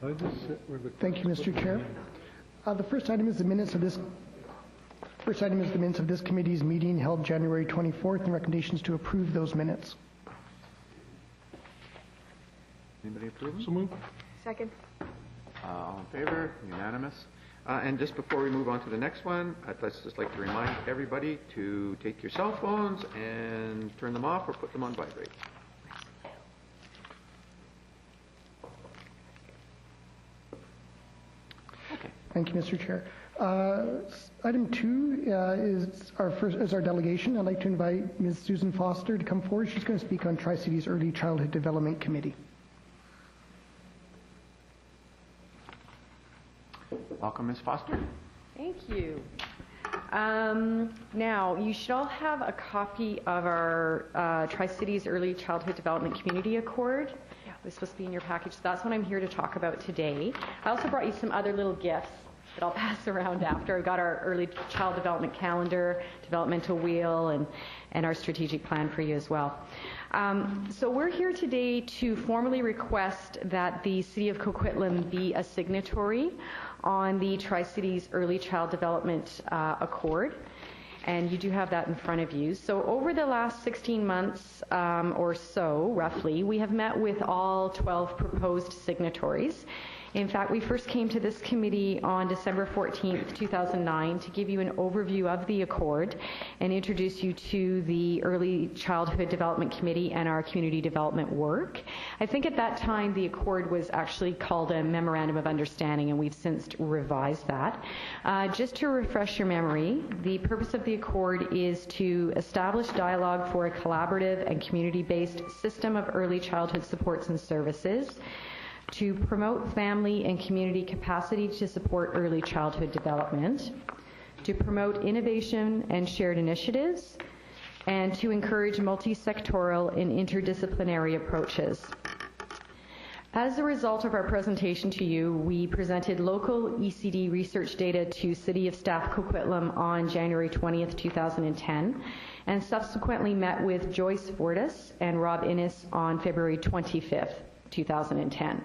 Thank you, Mr. Chair. The first item is the minutes of this. First item is the minutes of this committee's meeting held January 24th and recommendations to approve those minutes. Anybody approve them? So moved. Second. All in favor? Unanimous. And just before we move on to the next one, I'd just like to remind everybody to take your cell phones and turn them off or put them on vibrate. Okay. Thank you, Mr. Chair. Item 2 is our delegation. I'd like to invite Ms. Susan Foster to come forward. She's going to speak on Tri-Cities Early Childhood Development Committee. Welcome, Ms. Foster. Thank you. Now, you should all have a copy of our Tri-Cities Early Childhood Development Community Accord. It was supposed to be in your package, so that's what I'm here to talk about today. I also brought you some other little gifts that I'll pass around after. I've got our early child development calendar, developmental wheel, and our strategic plan for you as well. So we're here today to formally request that the City of Coquitlam be a signatory on the Tri-Cities Early Child Development Accord. And you do have that in front of you. So over the last 16 months or so, roughly, we have met with all 12 proposed signatories. In fact, we first came to this committee on December 14th, 2009 to give you an overview of the Accord and introduce you to the Early Childhood Development Committee and our community development work. I think at that time the Accord was actually called a Memorandum of Understanding, and we've since revised that. Just to refresh your memory, the purpose of the Accord is to establish dialogue for a collaborative and community-based system of early childhood supports and services, to promote family and community capacity to support early childhood development, to promote innovation and shared initiatives, and to encourage multi-sectoral and interdisciplinary approaches. As a result of our presentation to you, we presented local ECD research data to City of Staff Coquitlam on January 20th, 2010, and subsequently met with Joyce Fortis and Rob Innes on February 25th, 2010.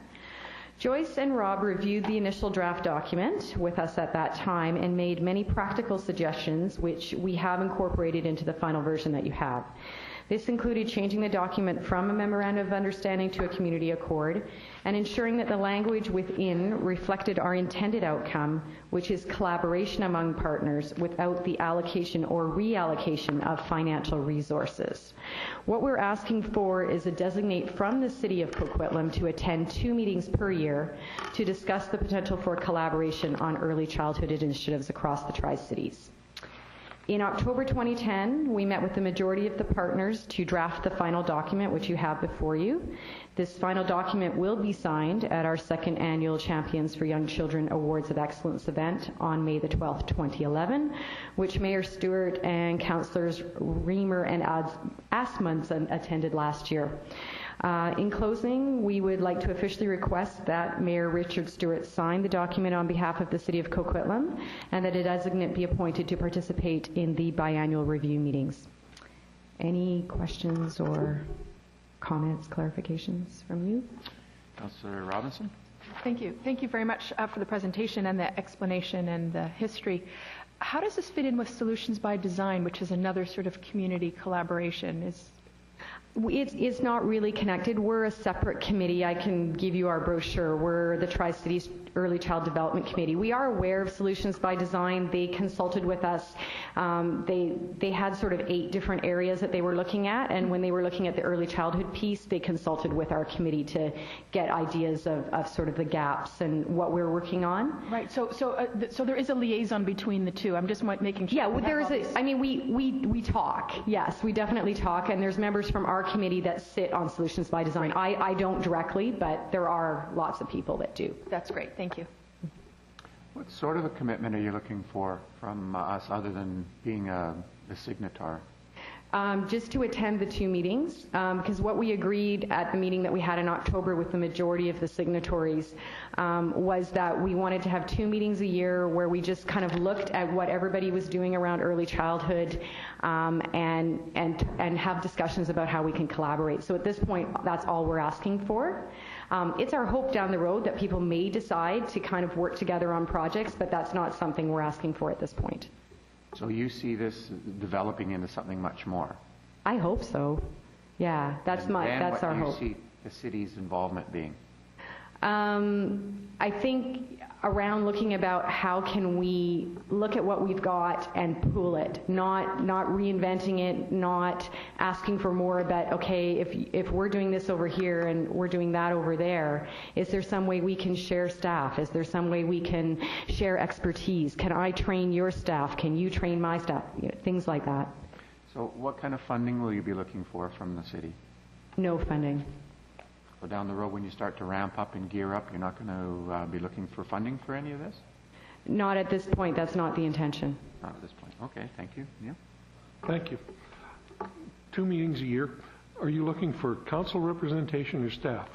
Joyce and Rob reviewed the initial draft document with us at that time and made many practical suggestions which we have incorporated into the final version that you have. This included changing the document from a Memorandum of Understanding to a Community Accord and ensuring that the language within reflected our intended outcome, which is collaboration among partners without the allocation or reallocation of financial resources. What we're asking for is a designate from the City of Coquitlam to attend 2 meetings per year to discuss the potential for collaboration on early childhood initiatives across the Tri-Cities. In October 2010, we met with the majority of the partners to draft the final document, which you have before you. This final document will be signed at our 2nd annual Champions for Young Children Awards of Excellence event on May the 12th, 2011, which Mayor Stewart and Councillors Reamer and Asmundson attended last year. In closing, we would like to officially request that Mayor Richard Stewart sign the document on behalf of the City of Coquitlam and that a designate be appointed to participate in the biannual review meetings. Any questions or comments, clarifications from you? Councillor Robinson? Thank you. Thank you very much for the presentation and the explanation and the history. How does this fit in with Solutions by Design, which is another sort of community collaboration? It's not really connected. We're a separate committee. I can give you our brochure. We're the Tri-Cities Early Child Development Committee. We are aware of Solutions by Design. They consulted with us. They had sort of 8 different areas that they were looking at, and when they were looking at the early childhood piece, they consulted with our committee to get ideas of sort of the gaps and what we're working on. Right. So there is a liaison between the two. I'm just making sure. Yeah. Well, there is I mean, we talk. Yes, we definitely talk, and there's members from our committee that sit on Solutions by Design. Right. I don't directly, but there are lots of people that do. That's great. Thank you. What sort of a commitment are you looking for from us other than being a signatar? Just to attend the 2 meetings, because what we agreed at the meeting that we had in October with the majority of the signatories was that we wanted to have 2 meetings a year where we just kind of looked at what everybody was doing around early childhood and have discussions about how we can collaborate. So at this point, that's all we're asking for. It's our hope down the road that people may decide to kind of work together on projects, but that's not something we're asking for at this point. So you see this developing into something much more? I hope so. Yeah, that's our hope. What do you see the city's involvement being? I think around looking about how can we look at what we've got and pool it, not reinventing it, not asking for more, but okay, if we're doing this over here and we're doing that over there, is there some way we can share staff? Is there some way we can share expertise? Can I train your staff? Can you train my staff? Things like that. So what kind of funding will you be looking for from the city? No funding. So down the road, when you start to ramp up and gear up, you're not going to be looking for funding for any of this? Not at this point. That's not the intention. Not at this point. Okay, thank you. Neil? Thank you. 2 meetings a year. Are you looking for council representation or staff?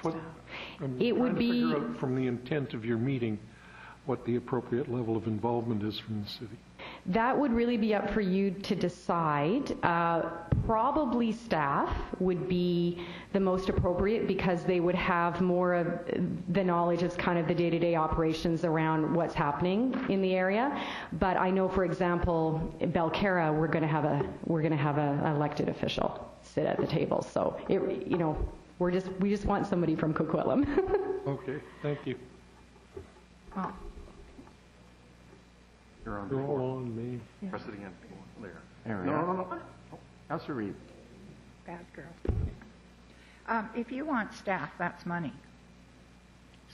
It would be figure out from the intent of your meeting what the appropriate level of involvement is from the city. That would really be up for you to decide. Probably staff would be the most appropriate because they would have more of the knowledge of kind of the day-to-day operations around what's happening in the area. But I know, for example, in Belcarra, we're going to have an elected official sit at the table. So we just want somebody from Coquitlam. Okay, thank you. Well, You're on You're board. all on me. Press it again. There we are. No. Councillor Reid. Bad girl. If you want staff, that's money.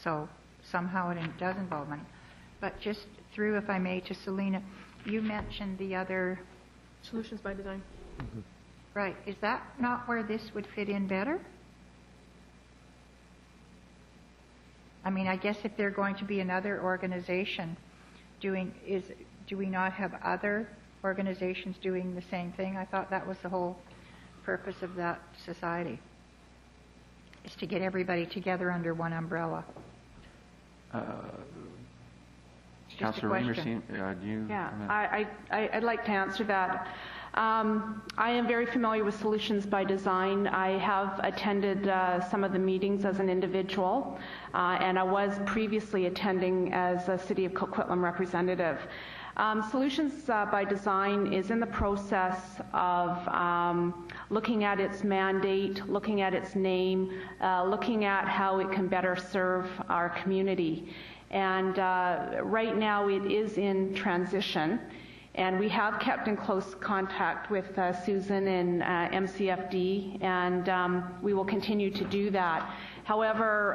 So somehow it does involve money. But just through, if I may, to Selena, you mentioned the other... Solutions by Design. Mm-hmm. Right. Is that not where this would fit in better? I mean, I guess if they're going to be another organization do we not have other organizations doing the same thing? I thought that was the whole purpose of that society, is to get everybody together under one umbrella. Councillor Reimers, do you? Yeah, I'd like to answer that. I am very familiar with Solutions by Design. I have attended some of the meetings as an individual, and I was previously attending as a City of Coquitlam representative. Solutions by Design is in the process of looking at its mandate, looking at its name, looking at how it can better serve our community. And right now it is in transition. And we have kept in close contact with Susan and MCFD, and we will continue to do that. However,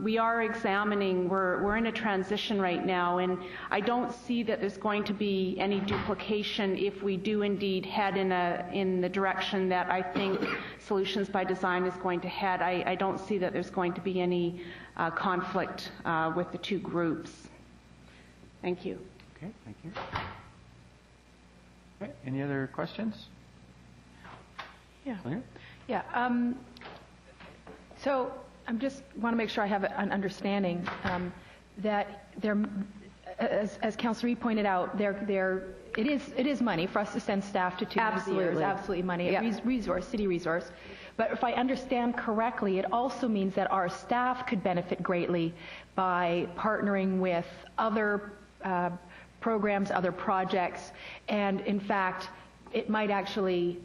we are examining, we're in a transition right now, and I don't see that there's going to be any duplication if we do indeed head in the direction that I think Solutions by Design is going to head. I don't see that there's going to be any conflict with the two groups. Thank you. Okay, thank you. Okay, any other questions? Yeah. Clear? Yeah. So I just want to make sure I have an understanding that there, as Councillor Reid pointed out, it is money for us to send staff to 2 years. Absolutely money, Yep. city resource. But if I understand correctly, it also means that our staff could benefit greatly by partnering with other programs, other projects, and in fact, it might actually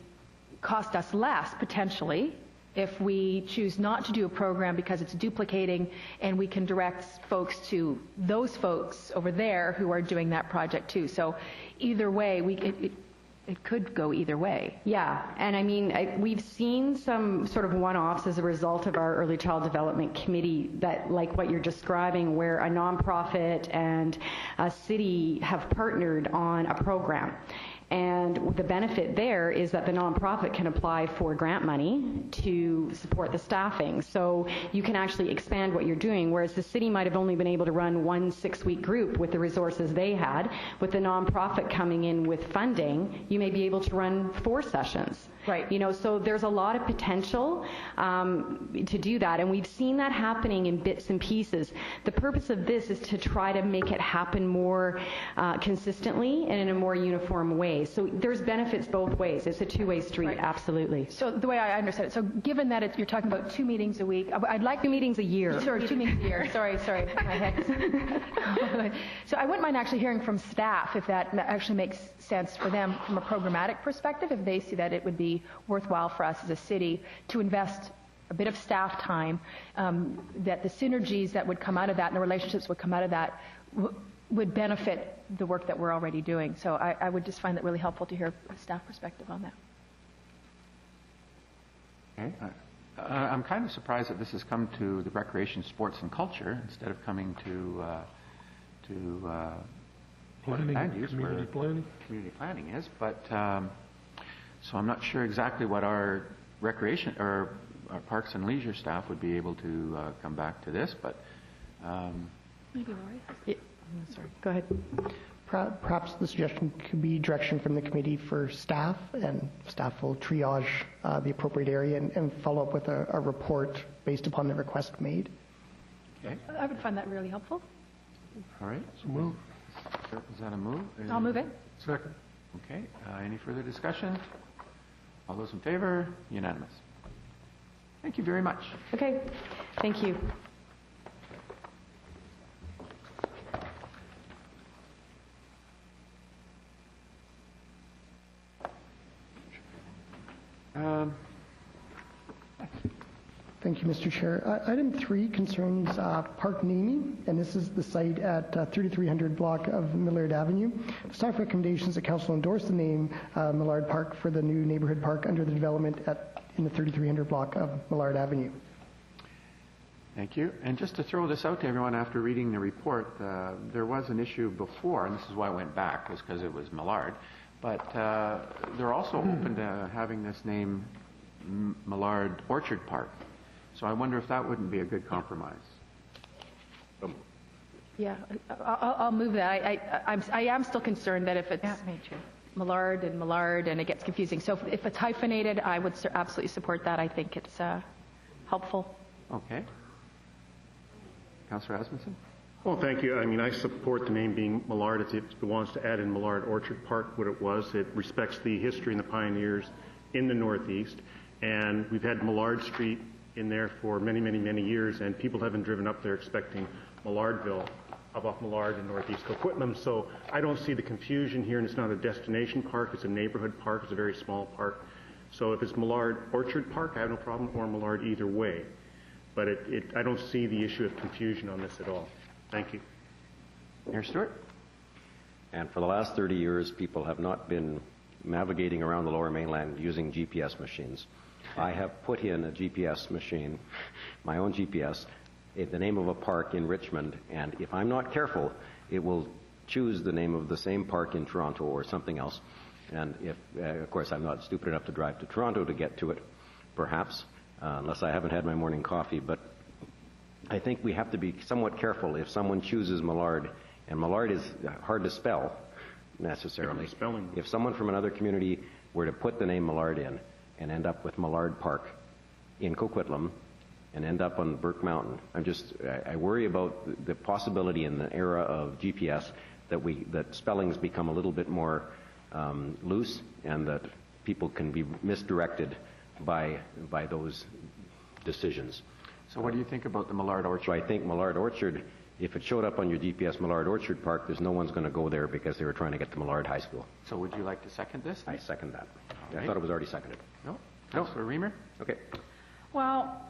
cost us less, potentially, if we choose not to do a program because it's duplicating, and we can direct folks to those folks over there who are doing that project too. So either way, it could go either way. Yeah, and I mean, we've seen some sort of one-offs as a result of our Early Child Development Committee that, like what you're describing, where a nonprofit and a city have partnered on a program. And the benefit there is that the nonprofit can apply for grant money to support the staffing. So you can actually expand what you're doing, whereas the city might have only been able to run 1 6-week group with the resources they had. With the nonprofit coming in with funding, you may be able to run 4 sessions. Right. You know, so there's a lot of potential to do that, and we've seen that happening in bits and pieces. The purpose of this is to try to make it happen more consistently and in a more uniform way. So there's benefits both ways. It's a two-way street, Right. Absolutely. So the way I understand it, so given that you're talking about 2 meetings a week, I'd like 2 meetings a year. Sorry, 2 meetings a year. Sorry, my head. So I wouldn't mind actually hearing from staff if that actually makes sense for them from a programmatic perspective, if they see that it would be worthwhile for us as a city to invest a bit of staff time, that the synergies that would come out of that and the relationships would come out of that would benefit the work that we're already doing. So I would just find that really helpful to hear a staff perspective on that. Okay. I'm kind of surprised that this has come to the Recreation, Sports and Culture instead of coming to Planning, land use, community where planning. community planning is. But so I'm not sure exactly what our recreation or our Parks and Leisure staff would be able to come back to this. But Maybe Lori? Yeah. Sorry, go ahead. Perhaps the suggestion could be direction from the committee for staff, and staff will triage the appropriate area and follow up with a report based upon the request made. okay, I would find that really helpful. all right. So move. Is that a move? I'll move it. Second. Okay. Any further discussion? All those in favor? Unanimous. Thank you very much. Okay, thank you. Thank you, Mr. Chair. Item 3 concerns park naming, and this is the site at 3300 block of Millard Avenue. Staff recommendations that council endorse the name Millard Park for the new neighborhood park under the development in the 3300 block of Millard Avenue. Thank you. And just to throw this out to everyone after reading the report, there was an issue before, and this is why I went back, was because it was Millard. But they're also open to having this name Millard Orchard Park. So I wonder if that wouldn't be a good compromise. Yeah, I'll move that. I am still concerned that if it's Me too. Millard and it gets confusing. So if it's hyphenated, I would absolutely support that. I think it's helpful. Okay. Councillor Asmussen? Well, thank you. I mean, I support the name being Millard. If it wants to add in Millard Orchard Park, what it was, it respects the history and the pioneers in the Northeast. And we've had Millard Street in there for many, many, many years, and people haven't driven up there expecting Millardville up off Millard in Northeast Coquitlam. So I don't see the confusion here, and it's not a destination park. It's a neighborhood park. It's a very small park. So if it's Millard Orchard Park, I have no problem, or Millard either way. But I don't see the issue of confusion on this at all. Thank you. Mayor Stewart? And for the last 30 years, people have not been navigating around the Lower Mainland using GPS machines. I have put in a GPS machine, my own GPS, the name of a park in Richmond, and if I'm not careful, it will choose the name of the same park in Toronto or something else. And if, of course, I'm not stupid enough to drive to Toronto to get to it, perhaps, unless I haven't had my morning coffee, but I think we have to be somewhat careful if someone chooses Millard, and Millard is hard to spell necessarily. If someone from another community were to put the name Millard in and end up with Millard Park in Coquitlam and end up on Burke Mountain, I worry about the possibility in the era of GPS that spellings become a little bit more loose and that people can be misdirected by those decisions. So what do you think about the Millard Orchard? So I think Millard Orchard, if it showed up on your GPS Millard Orchard Park, there's no one's going to go there because they were trying to get to Millard High School. So would you like to second this? I second that. Right. I thought it was already seconded. No? Councillor Reamer? Okay. Well,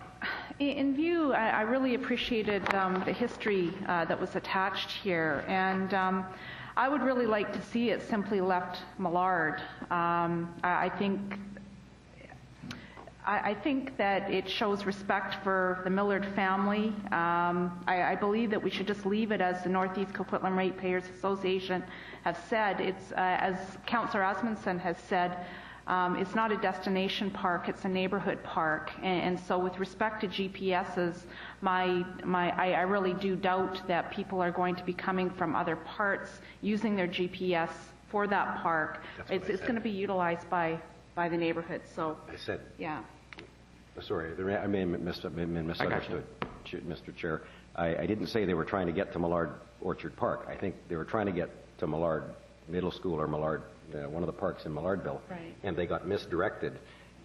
in view, I really appreciated the history that was attached here, and I would really like to see it simply left Millard. I think that it shows respect for the Millard family. I believe that we should just leave it as the Northeast Coquitlam Ratepayers Association have said. It's as Councillor Asmussen has said, it's not a destination park, it's a neighborhood park. And so with respect to GPSs, I really do doubt that people are going to be coming from other parts using their GPS for that park. It's going to be utilized by by the neighborhood. So, I said, yeah. sorry, I may have misunderstood, Mr. Chair. I didn't say they were trying to get to Millard Orchard Park. I think they were trying to get to Millard Middle School or Millard, one of the parks in Millardville, Right. and they got misdirected.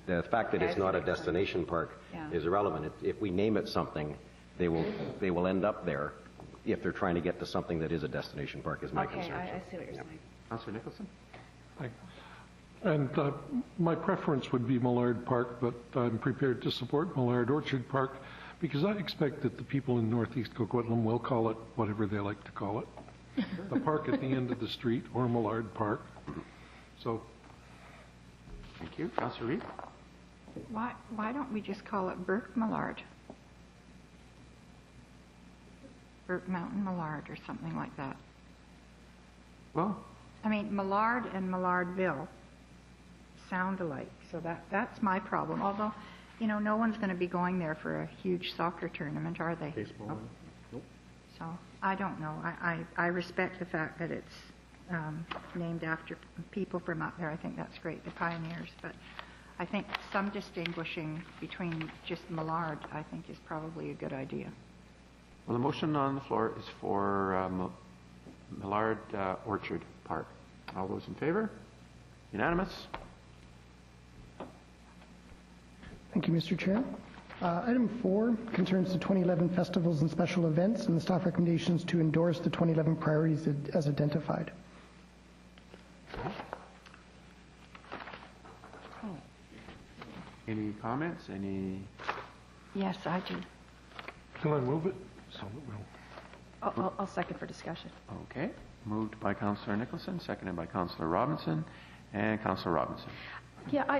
The fact that it's not a destination park is irrelevant. If we name it something, they will end up there if they're trying to get to something that is a destination park, is my concern. I see what you're saying. Councillor Nicholson? And my preference would be Millard Park, but I'm prepared to support Millard Orchard Park because I expect that the people in Northeast Coquitlam will call it whatever they like to call it. The park at the end of the street or Millard Park. So. Thank you. Councillor Reid? Why don't we just call it Burke Millard? Burke Mountain Millard or something like that. Well, I mean, Millard and Millardville sound alike, so that's my problem. Although, you know, no one's going to be going there for a huge soccer tournament, are they? Baseball. Nope. So I don't know. I respect the fact that it's named after people from up there. I think that's great, the pioneers. But I think some distinguishing between just Millard, I think, is probably a good idea. well, the motion on the floor is for Millard Orchard Park. All those in favor? Unanimous? Thank you, Mr. Chair. Item 4 concerns the 2011 festivals and special events and the staff recommendations to endorse the 2011 priorities as identified. Any comments? Any? Yes, I do. Can I move it? So that we'll... I'll second for discussion. Okay. Moved by Councillor Nicholson, seconded by Councillor Robinson. And Councillor Robinson. Yeah, I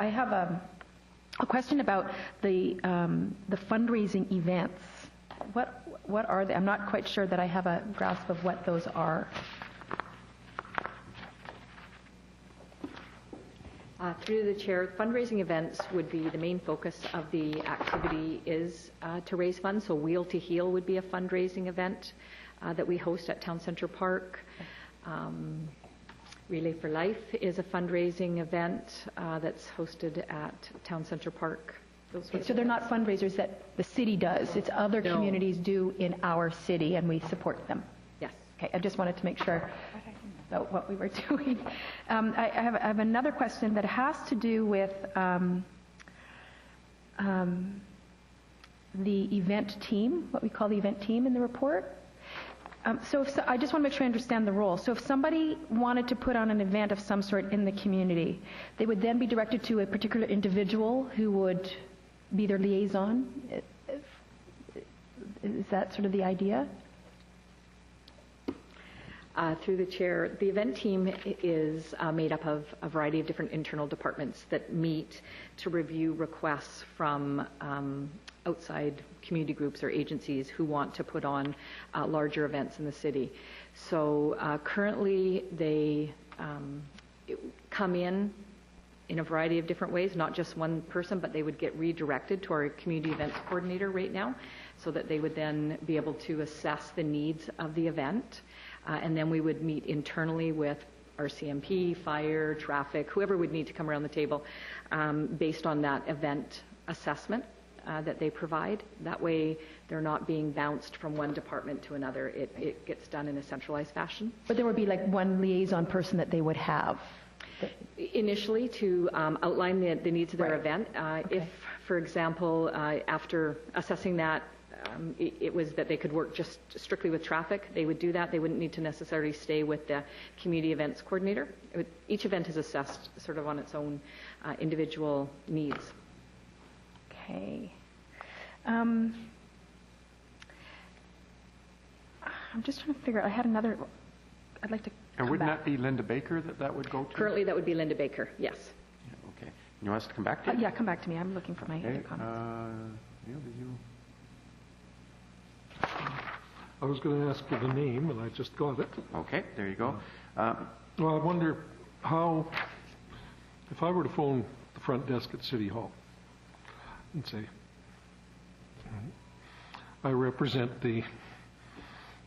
have a question about the fundraising events. What are they? I'm not quite sure that I have a grasp of what those are. Through the chair, fundraising events would be the main focus of the activity is to raise funds. So Wheel to Heal would be a fundraising event that we host at Town Centre Park. Relay for Life is a fundraising event that's hosted at Town Centre Park. So they're not fundraisers that the city does. It's other communities do in our city, and we support them. Yes. Okay, I just wanted to make sure about what we were doing. I have another question that has to do with the event team, what we call the event team in the report. I just want to make sure I understand the role. So if somebody wanted to put on an event of some sort in the community, they would then be directed to a particular individual who would be their liaison? Is that sort of the idea? Through the chair, the event team is made up of a variety of different internal departments that meet to review requests from outside community groups or agencies who want to put on larger events in the city. So currently they come in a variety of different ways, not just one person, but they would get redirected to our community events coordinator right now so that they would then be able to assess the needs of the event. And then we would meet internally with our CMP, fire, traffic, whoever would need to come around the table based on that event assessment that they provide. That way they're not being bounced from one department to another. It gets done in a centralized fashion. But there would be like one liaison person that they would have? Initially to outline the needs of their event. Okay. If, for example, after assessing that, it was that they could work just strictly with traffic, they would do that. They wouldn't need to necessarily stay with the community events coordinator. Each event is assessed sort of on its own individual needs. Okay. I'm just trying to figure out, I had another, I'd like to And come wouldn't back. that be Linda Baker that would go to? Currently, that would be Linda Baker, yes. Yeah, okay. You want us to come back to you? Yeah, come back to me. I'm looking for my Okay. other comments. Neil, did you? I was going to ask for the name, and I just got it. Okay, there you go. Well, I wonder how, if I were to phone the front desk at City Hall and say, I represent the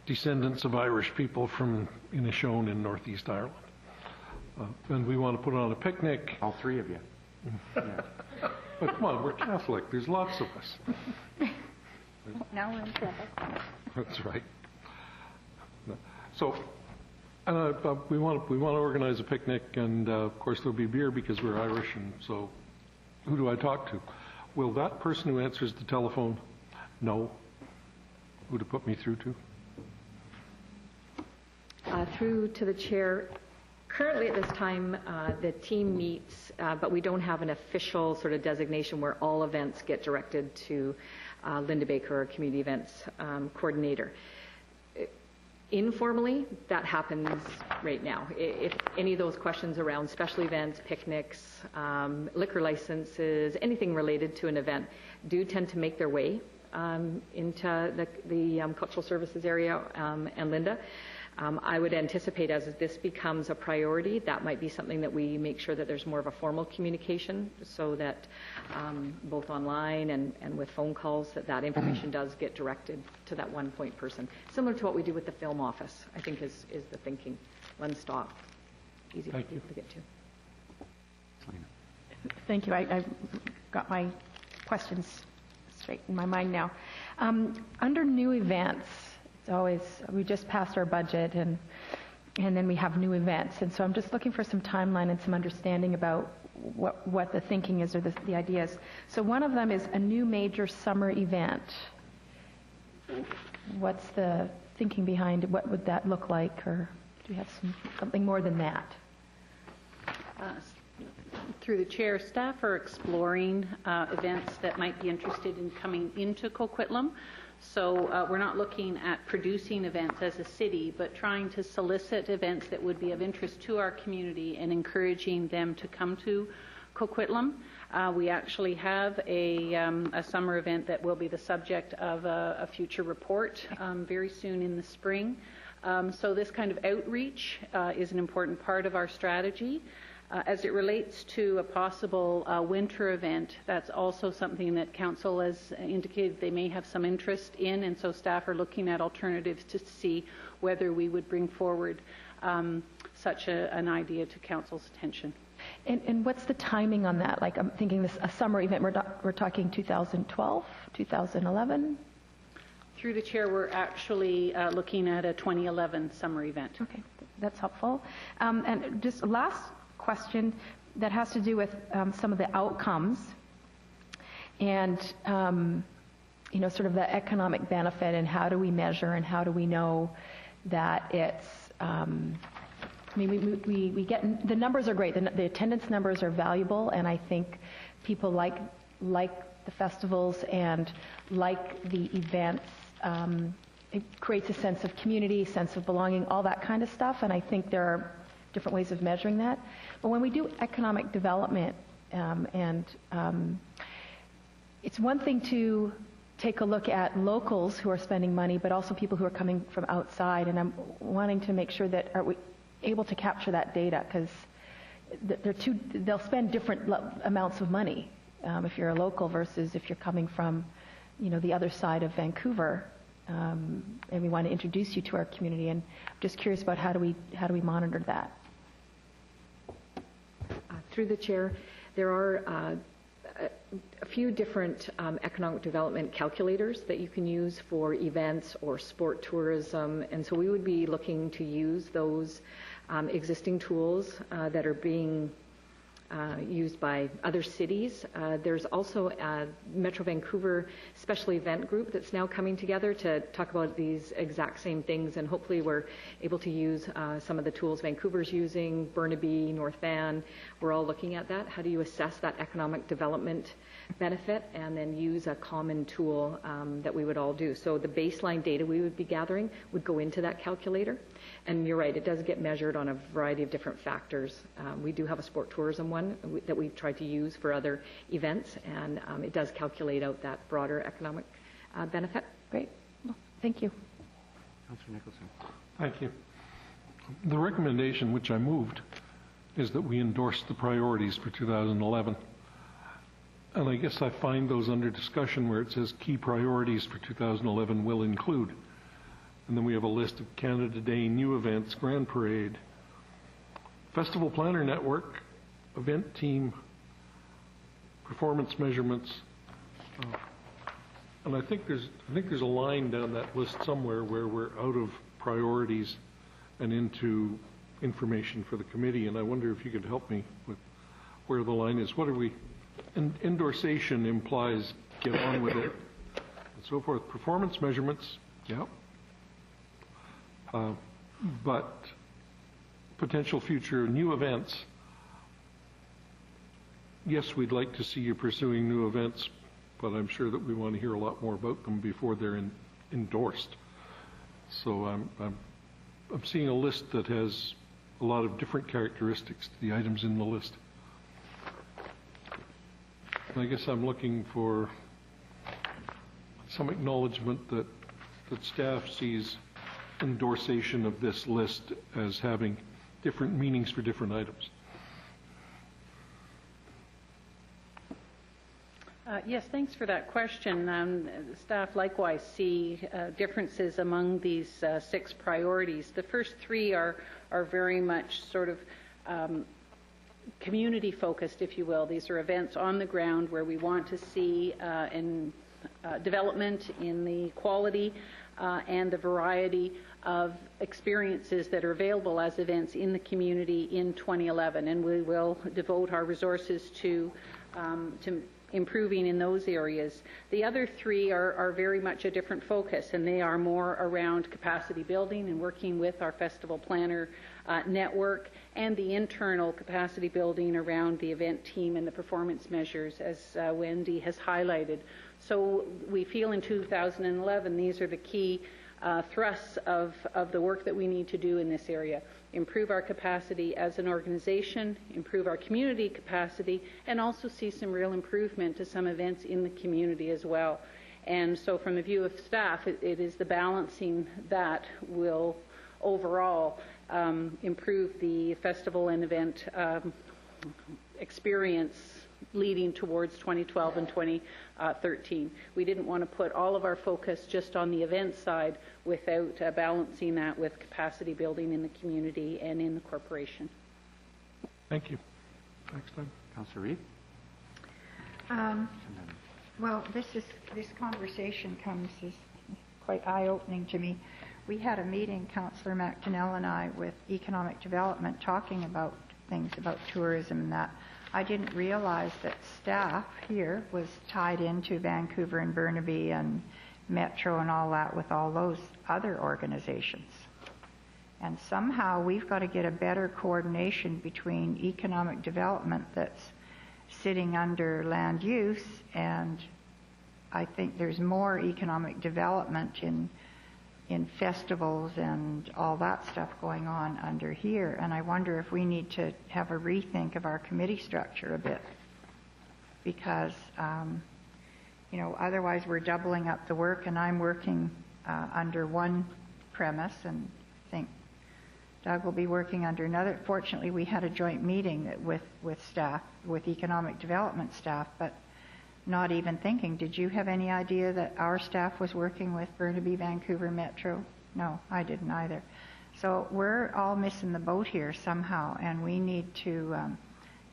descendants of Irish people from Inishowen in Northeast Ireland. And we want to put on a picnic. All three of you. Yeah. But come on, we're Catholic. There's lots of us. Now we're in trouble. That's right. So, we want to organize a picnic, and of course there'll be beer because we're Irish, and so who do I talk to? Will that person who answers the telephone know who to put me through to? Through to the chair. Currently at this time, the team meets, but we don't have an official sort of designation where all events get directed to Linda Baker, our community events coordinator. Informally, that happens right now. If any of those questions around special events, picnics, liquor licenses, anything related to an event do tend to make their way into the cultural services area and Linda. I would anticipate as this becomes a priority, that might be something that we make sure that there's more of a formal communication so that both online and with phone calls that information does get directed to that one point person. Similar to what we do with the film office, I think is the thinking. One stop, easy for people to get to. Thank you. I've got my questions straight in my mind now. Under new events, it's always, we just passed our budget and then we have new events. And so I'm just looking for some timeline and some understanding about what the thinking is or the ideas. So one of them is a new major summer event. What's the thinking behind it? What would that look like? Or do you have something more than that? Through the chair, staff are exploring events that might be interested in coming into Coquitlam. So we're not looking at producing events as a city, but trying to solicit events that would be of interest to our community and encouraging them to come to Coquitlam. We actually have a summer event that will be the subject of a future report very soon in the spring. So this kind of outreach is an important part of our strategy. As it relates to a possible winter event, that's also something that Council has indicated they may have some interest in, and so staff are looking at alternatives to see whether we would bring forward such an idea to Council's attention. And what's the timing on that? Like I'm thinking a summer event, we're talking 2012, 2011? Through the chair, we're actually looking at a 2011 summer event. Okay, that's helpful. And just last question that has to do with some of the outcomes and sort of the economic benefit and how do we measure and how do we know that it's we get the numbers are great, the attendance numbers are valuable, and I think people like the festivals and like the events. It creates a sense of community, sense of belonging, all that kind of stuff, and I think there are different ways of measuring that. But when we do economic development, it's one thing to take a look at locals who are spending money, but also people who are coming from outside. And I'm wanting to make sure that are we able to capture that data, because they'll spend different amounts of money if you're a local versus if you're coming from, the other side of Vancouver. And we want to introduce you to our community. And I'm just curious about how do we monitor that? Through the chair, there are a few different economic development calculators that you can use for events or sport tourism, and so we would be looking to use those existing tools that are being used by other cities. There's also a Metro Vancouver special event group that's now coming together to talk about these exact same things, and hopefully we're able to use some of the tools Vancouver's using, Burnaby, North Van. We're all looking at that. How do you assess that economic development benefit and then use a common tool that we would all do? So the baseline data we would be gathering would go into that calculator. And you're right, it does get measured on a variety of different factors. We do have a sport tourism one that we've tried to use for other events, and it does calculate out that broader economic benefit. Great. Well, thank you. Councillor Nicholson. Thank you. The recommendation which I moved is that we endorse the priorities for 2011. And I guess I find those under discussion where it says key priorities for 2011 will include. And then we have a list of Canada Day, new events, Grand Parade. Festival Planner Network, event team, performance measurements, and I think there's a line down that list somewhere where we're out of priorities and into information for the committee, and I wonder if you could help me with where the line is. What are we? Endorsation implies get on with it, and so forth. Performance measurements, yeah. But potential future new events, yes, we'd like to see you pursuing new events, but I'm sure that we want to hear a lot more about them before they're endorsed. So I'm seeing a list that has a lot of different characteristics to the items in the list. And I guess I'm looking for some acknowledgement that staff sees endorsation of this list as having different meanings for different items. Yes, thanks for that question. Staff likewise see differences among these 6 priorities. The first 3 are very much sort of community focused, if you will. These are events on the ground where we want to see development in the quality and the variety of experiences that are available as events in the community in 2011, and we will devote our resources to improving in those areas. The other 3 are very much a different focus, and they are more around capacity building and working with our festival planner network, and the internal capacity building around the event team and the performance measures, as Wendy has highlighted. So we feel in 2011 these are the key thrusts of the work that we need to do in this area. Improve our capacity as an organization, improve our community capacity, and also see some real improvement to some events in the community as well. And so from the view of staff, it is the balancing that will overall improve the festival and event experience leading towards 2012 and 2013. We didn't want to put all of our focus just on the event side without balancing that with capacity building in the community and in the corporation. Thank you. Next time. Councillor Reid? Well, this conversation comes as quite eye-opening to me. We had a meeting, Councillor McDonnell and I, with economic development, talking about things about tourism and that. I didn't realize that staff here was tied into Vancouver and Burnaby and Metro and all that with all those other organizations. And somehow we've got to get a better coordination between economic development that's sitting under land use, and I think there's more economic development in festivals and all that stuff going on under here. And I wonder if we need to have a rethink of our committee structure a bit, because otherwise we're doubling up the work, and I'm working under one premise, and I think Doug will be working under another. Fortunately, we had a joint meeting with staff, with economic development staff, but not even thinking. Did you have any idea that our staff was working with Burnaby, Vancouver Metro? No, I didn't either. So we're all missing the boat here somehow, and we need to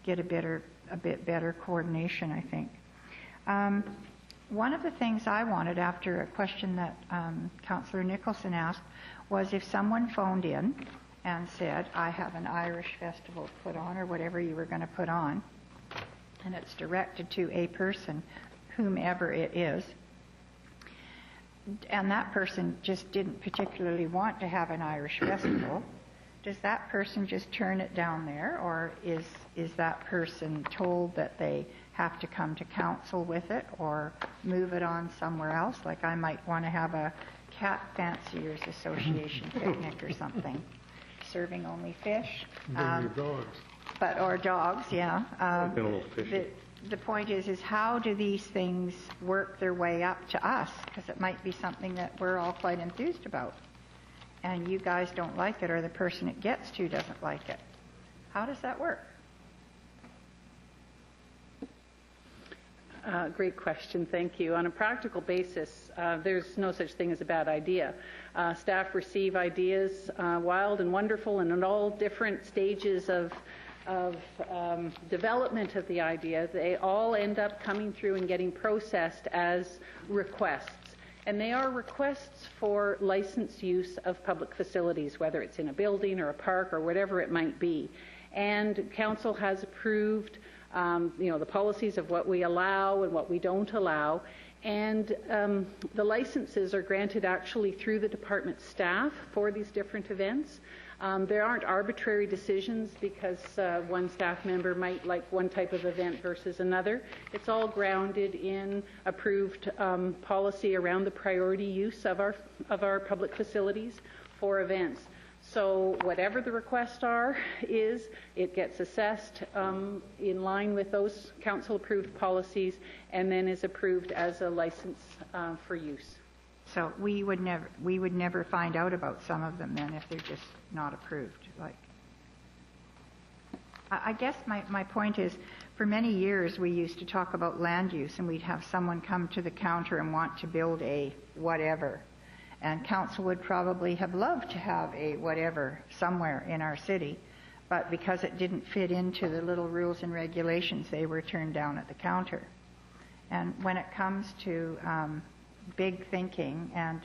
get a bit better coordination, I think. One of the things I wanted, after a question that Councillor Nicholson asked, was if someone phoned in and said, I have an Irish festival to put on, or whatever you were going to put on, and it's directed to a person, whomever it is, and that person just didn't particularly want to have an Irish festival, does that person just turn it down there, or is that person told that they have to come to council with it or move it on somewhere else? Like I might want to have a Cat Fanciers Association picnic or something, serving only fish. Bring your dogs. Or dogs, yeah. Been a little fishy. The point is how do these things work their way up to us? Because it might be something that we're all quite enthused about, and you guys don't like it, or the person it gets to doesn't like it. How does that work? Great question, thank you. On a practical basis, there's no such thing as a bad idea. Staff receive ideas, wild and wonderful, and at all different stages of development of the idea. They all end up coming through and getting processed as requests. And they are requests for licensed use of public facilities, whether it's in a building or a park or whatever it might be. And Council has approved the policies of what we allow and what we don't allow. And the licenses are granted actually through the department staff for these different events. There aren't arbitrary decisions because one staff member might like one type of event versus another. It's all grounded in approved policy around the priority use of our public facilities for events. So whatever the requests it gets assessed in line with those council-approved policies and then is approved as a license for use. So we would never find out about some of them then if they're just not approved. Like, I guess my point is, for many years we used to talk about land use and we'd have someone come to the counter and want to build a whatever. And council would probably have loved to have a whatever somewhere in our city, but because it didn't fit into the little rules and regulations, they were turned down at the counter. And when it comes to big thinking, and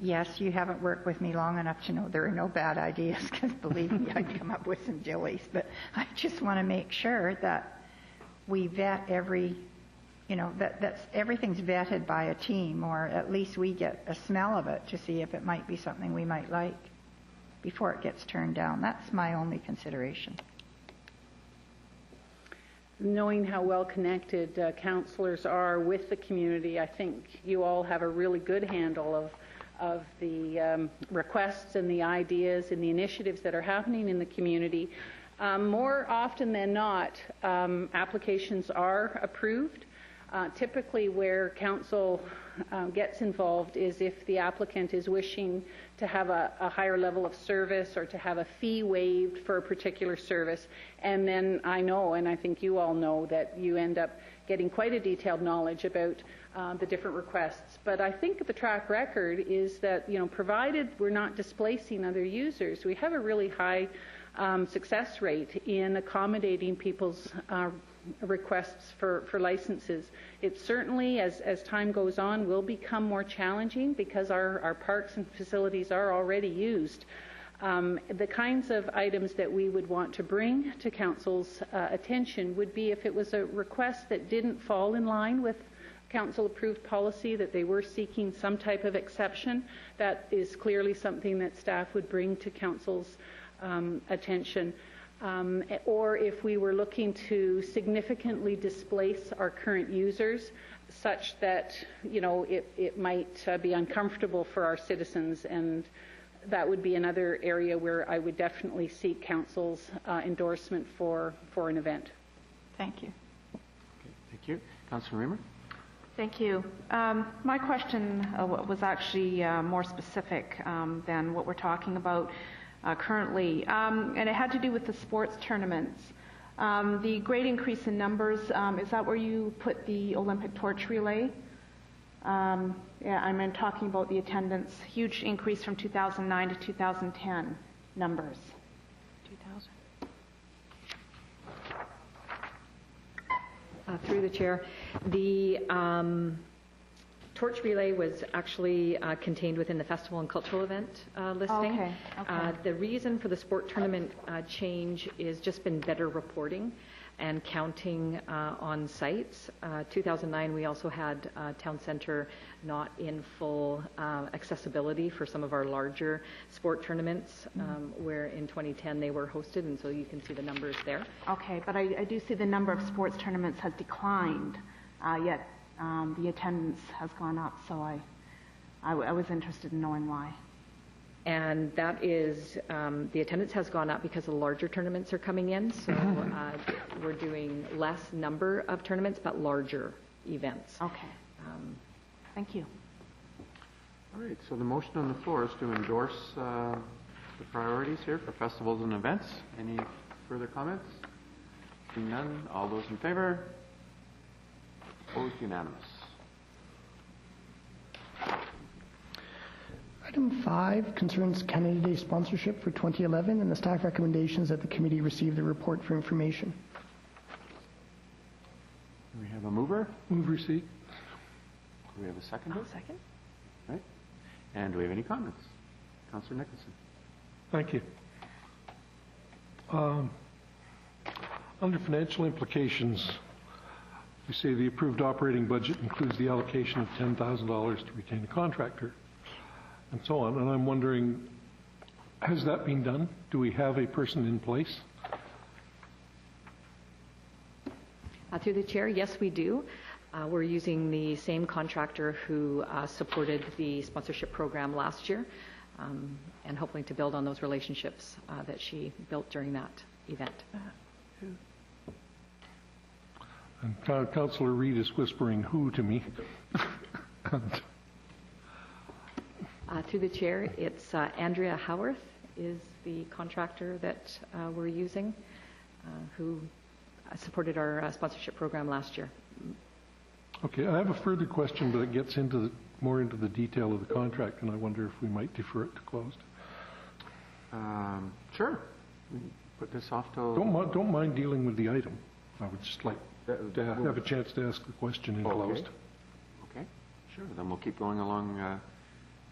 yes, you haven't worked with me long enough to know there are no bad ideas, because believe me, I'd come up with some dillies, but I just want to make sure that we vet that's everything's vetted by a team, or at least we get a smell of it to see if it might be something we might like before it gets turned down. That's my only consideration. Knowing how well connected councillors are with the community, I think you all have a really good handle of the requests and the ideas and the initiatives that are happening in the community. More often than not, applications are approved. Typically where council gets involved is if the applicant is wishing to have a higher level of service or to have a fee waived for a particular service. And then I know, and I think you all know, that you end up getting quite a detailed knowledge about the different requests. But I think the track record is that, provided we're not displacing other users, we have a really high success rate in accommodating people's requests for licenses. It certainly, as time goes on, will become more challenging because our parks and facilities are already used. The kinds of items that we would want to bring to council's attention would be if it was a request that didn't fall in line with council-approved policy, that they were seeking some type of exception. That is clearly something that staff would bring to council's attention. Or if we were looking to significantly displace our current users such that, it might be uncomfortable for our citizens, and that would be another area where I would definitely seek council's endorsement for an event. Thank you. Okay, thank you. Councillor Reamer? Thank you. My question was actually more specific than what we're talking about currently, and it had to do with the sports tournaments. The great increase in numbers, is that where you put the Olympic torch relay? I'm talking about the attendance, huge increase from 2009 to 2010 numbers. 2000. Through the chair, the torch relay was actually contained within the festival and cultural event listing. Okay. The reason for the sport tournament change is just been better reporting and counting on sites. 2009, we also had Town Centre not in full accessibility for some of our larger sport tournaments, where in 2010 they were hosted, and so you can see the numbers there. Okay, but I do see the number of sports tournaments has declined, yet the attendance has gone up, so I was interested in knowing why. And that is, the attendance has gone up because the larger tournaments are coming in, so we're doing less number of tournaments, but larger events. Okay. Thank you. All right, so the motion on the floor is to endorse the priorities here for festivals and events. Any further comments? Seeing none, all those in favor? Opposed? Unanimous. Item 5 concerns Canada Day sponsorship for 2011, and the staff recommendations that the committee receive the report for information. We have a mover. Move receipt. Do we have a seconder? I'll second. Right. And do we have any comments? Councillor Nicholson. Thank you. Under financial implications, we say the approved operating budget includes the allocation of $10,000 to retain a contractor, and so on. And I'm wondering, has that been done? Do we have a person in place? Through the chair, yes, we do. We're using the same contractor who supported the sponsorship program last year, and hoping to build on those relationships that she built during that event. And Councillor Reid is whispering "who" to me. Through the chair, it's Andrea Howarth is the contractor that we're using, who supported our sponsorship program last year. Okay, I have a further question, but it gets more into the detail of the contract, and I wonder if we might defer it to closed. Sure. We can put this off till... Don't mind dealing with the item. I would just like to have a chance to ask the question in closed. Okay, sure. Then we'll keep going along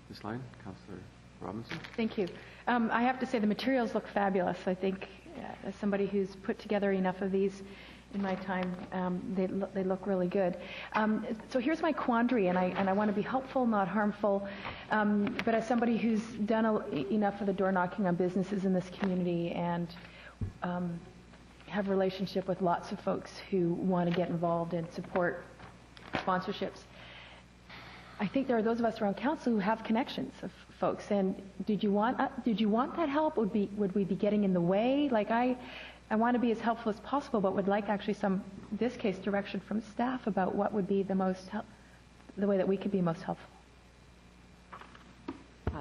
this line. Councillor Robinson. Thank you. I have to say the materials look fabulous. I think as somebody who's put together enough of these in my time, they look really good. So here's my quandary, and I want to be helpful, not harmful, but as somebody who's done enough of the door knocking on businesses in this community and have a relationship with lots of folks who want to get involved and support sponsorships, I think there are those of us around council who have connections of folks. And did you want that help? Would we be getting in the way? Like I want to be as helpful as possible, but would like actually in this case, direction from staff about what would be the way that we could be most helpful.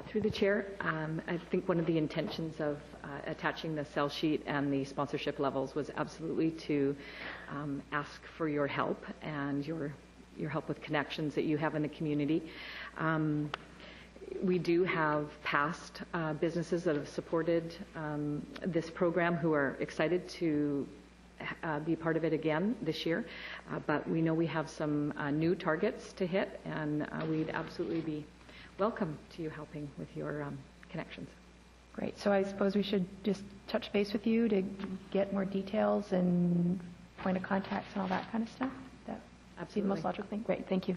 Through the chair, I think one of the intentions of attaching the sell sheet and the sponsorship levels was absolutely to ask for your help and your help with connections that you have in the community. We do have past businesses that have supported this program who are excited to be part of it again this year, but we know we have some new targets to hit, and we'd absolutely be welcome to you helping with your connections. Great. So I suppose we should just touch base with you to get more details and point of contacts and all that kind of stuff? That would be the most logical thing? Great. Thank you.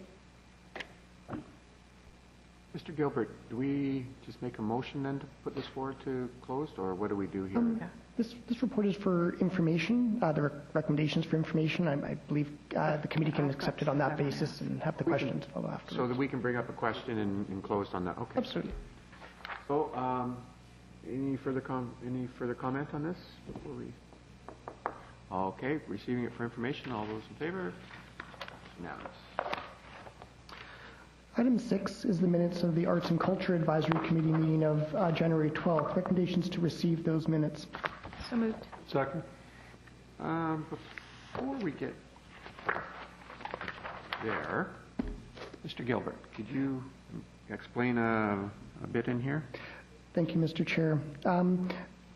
Mr. Gilbert, do we just make a motion then to put this forward to closed, or what do we do here? This report is for information. The recommendations for information. I believe the committee can accept it on that basis and have the questions follow afterwards. So that we can bring up a question and closed on that. Okay. Absolutely. So, any further comment on this before we? Okay, receiving it for information. All those in favor? Unanimous. Item 6 is the minutes of the Arts and Culture Advisory Committee meeting of January 12th. Recommendations to receive those minutes. So moved. Second. Before we get there, Mr. Gilbert, could you explain a bit in here? Thank you, Mr. Chair.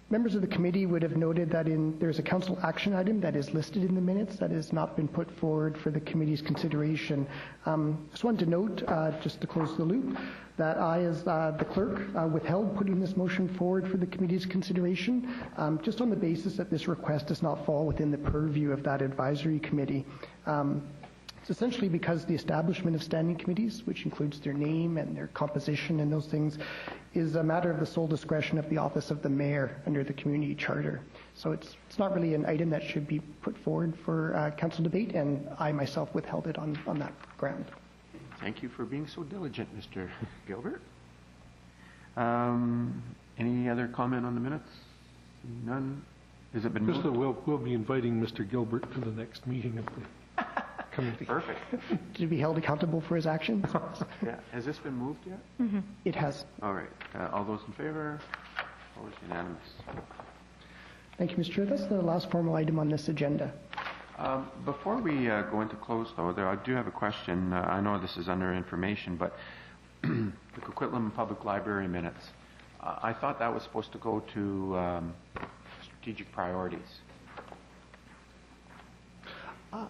Members of the committee would have noted that there's a council action item that is listed in the minutes that has not been put forward for the committee's consideration. Just wanted to note, just to close the loop, that I, as the clerk, withheld putting this motion forward for the committee's consideration, just on the basis that this request does not fall within the purview of that advisory committee. It's essentially because the establishment of standing committees, which includes their name and their composition and those things, is a matter of the sole discretion of the office of the mayor under the community charter. So it's not really an item that should be put forward for council debate, and I myself withheld it on that ground. Thank you for being so diligent, Mr. Gilbert. Any other comment on the minutes? None? Has it been moved? We'll be inviting Mr. Gilbert to the next meeting of the committee. Perfect. To be held accountable for his actions? Yeah. Has this been moved yet? Mm-hmm. It has. All right. All those in favor? Opposed? Unanimous. Thank you, Mr. Chair. That's the last formal item on this agenda. Before we go into close, though, I do have a question. I know this is under information, but the Coquitlam Public Library minutes, I thought that was supposed to go to strategic priorities,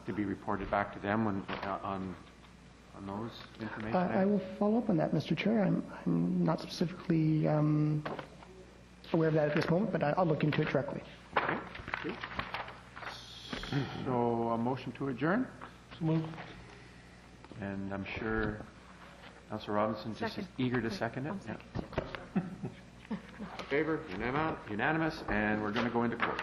to be reported back to them when, on those information. I will follow up on that, Mr. Chair. I'm not specifically aware of that at this moment, but I'll look into it directly. Okay. Thank you. So a motion to adjourn? And I'm sure Councillor Robinson just is eager to second it. Yeah. In favor? Unanimous, and we're going to go into close.